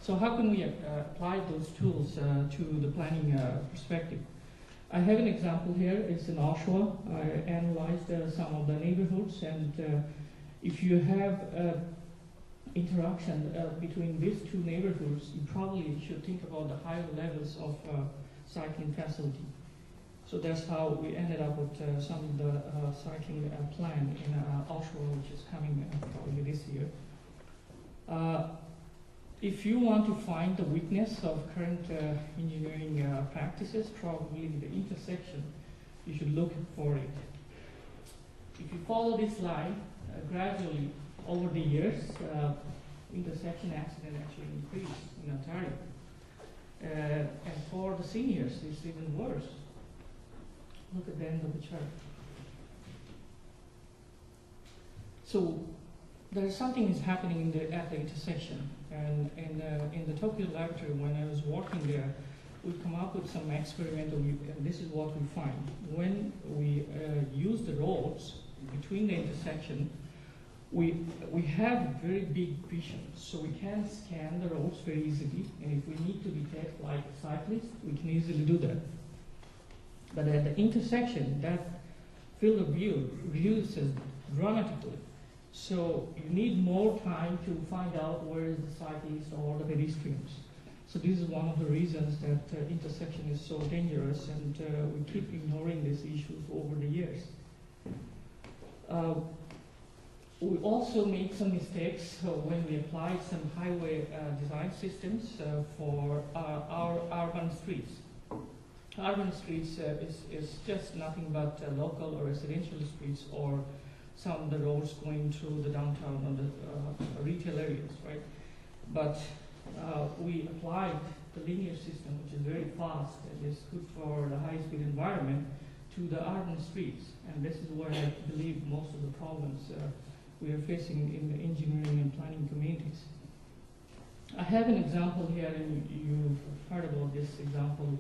So how can we apply those tools to the planning perspective? I have an example here. It's in Oshawa. I analyzed some of the neighborhoods, and if you have interaction between these two neighborhoods, you probably should think about the higher levels of cycling facility. So that's how we ended up with some of the cycling plan in Oshawa, which is coming probably this year. If you want to find the weakness of current engineering practices, probably the intersection, you should look for it. If you follow this line, gradually over the years, intersection accident actually increased in Ontario. And for the seniors, it's even worse. Look at the end of the chart. So there's something is happening at the intersection. And in the Tokyo laboratory, when I was working there, we come up with some experimental, and this is what we find. When we use the roads between the intersection, we have very big vision, so we can scan the roads very easily, and if we need to detect like cyclists, we can easily do that. But at the intersection, that field of view reduces dramatically. So you need more time to find out where is the cyclist or the pedestrians. So this is one of the reasons that intersection is so dangerous, and we keep ignoring these issues over the years. We also made some mistakes when we applied some highway design systems for our urban streets. Urban streets is just nothing but local or residential streets, or some of the roads going through the downtown or the retail areas, right? But we applied the linear system, which is very fast and is good for the high-speed environment, to the urban streets. And this is where I believe most of the problems we are facing in the engineering and planning communities. I have an example here, and you've heard about this example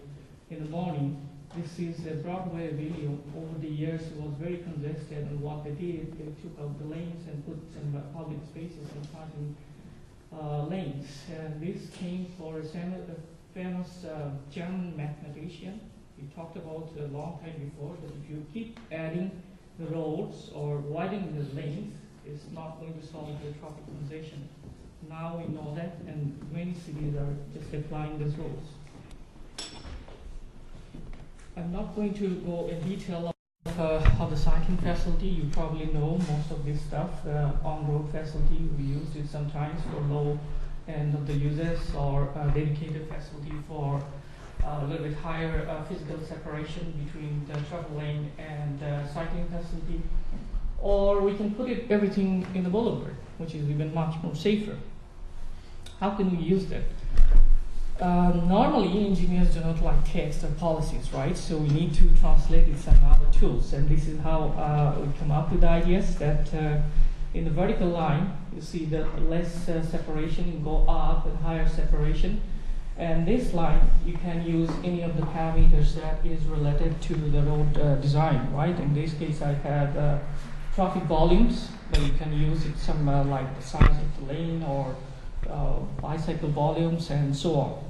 in the morning. This is a Broadway video. Over the years, it was very congested, and what they did, they took out the lanes and put some public spaces and parking lanes. And this came for a famous German mathematician. He talked about a long time before that if you keep adding the roads or widening the lanes, it's not going to solve the traffic congestion. Now we know that, and many cities are just applying these rules. I'm not going to go in detail of the cycling facility. You probably know most of this stuff. On-road facility, we use it sometimes for low end of the users, or dedicated facility for a little bit higher physical separation between the travel lane and cycling facility. Or we can put everything in the boulevard, which is even much more safer. How can we use that? Normally, engineers do not like text or policies, right? So we need to translate it some other tools. And this is how we come up with ideas that in the vertical line, you see the less separation, you go up and higher separation. And this line, you can use any of the parameters that is related to the road design, right? In this case, I have traffic volumes, but you can use it some like the size of the lane or bicycle volumes and so on.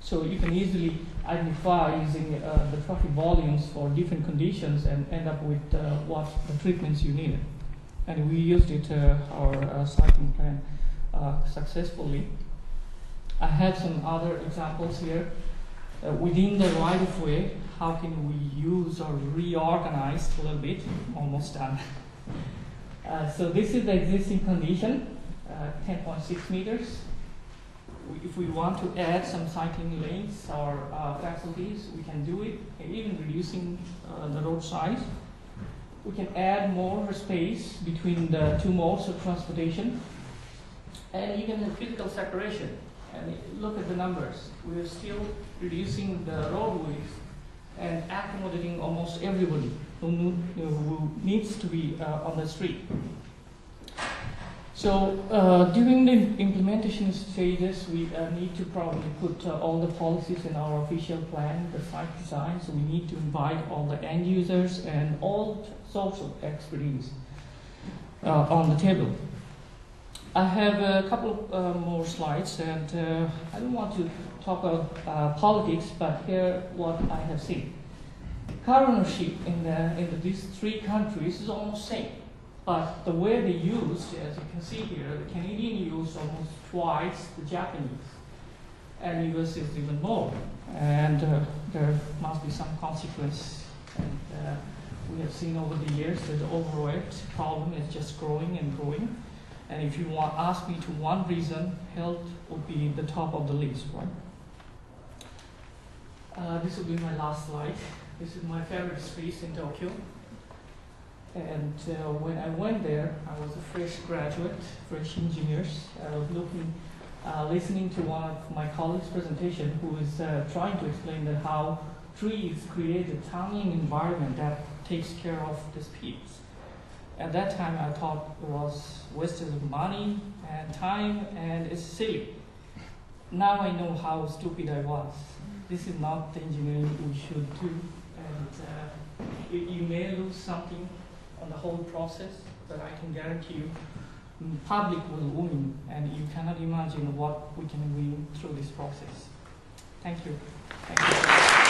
So you can easily identify using the traffic volumes for different conditions and end up with what the treatments you needed. And we used it our cycling plan successfully. I have some other examples here. Within the right-of-way, how can we use or reorganize a little bit? Almost done. So this is the existing condition, 10.6 meters. If we want to add some cycling lanes or facilities, we can do it, even reducing the road size. We can add more space between the two modes of transportation, and even the physical separation. And look at the numbers. We are still reducing the roadways and accommodating almost everybody who needs to be on the street. So during the implementation stages, we need to probably put all the policies in our official plan, the site design. So we need to invite all the end users and all sorts of expertise on the table. I have a couple of more slides, and I don't want to talk about politics, but here what I have seen. Car ownership in these three countries is almost same, but the way they use, as you can see here, the Canadian use almost twice the Japanese, and US is even more, and there must be some consequence. And we have seen over the years that the overweight problem is just growing and growing. And if you ask me to one reason, health would be the top of the list, right? This will be my last slide. This is my favorite space in Tokyo. And when I went there, I was a fresh graduate, fresh engineers. I was listening to one of my colleagues' presentation, who is trying to explain that how trees create a tunneling environment that takes care of the speeds. At that time, I thought it was wasted of money and time, and it's silly. Now I know how stupid I was. This is not the engineering we should do, and you may lose something on the whole process, but I can guarantee you, public will win, and you cannot imagine what we can win through this process. Thank you. Thank you.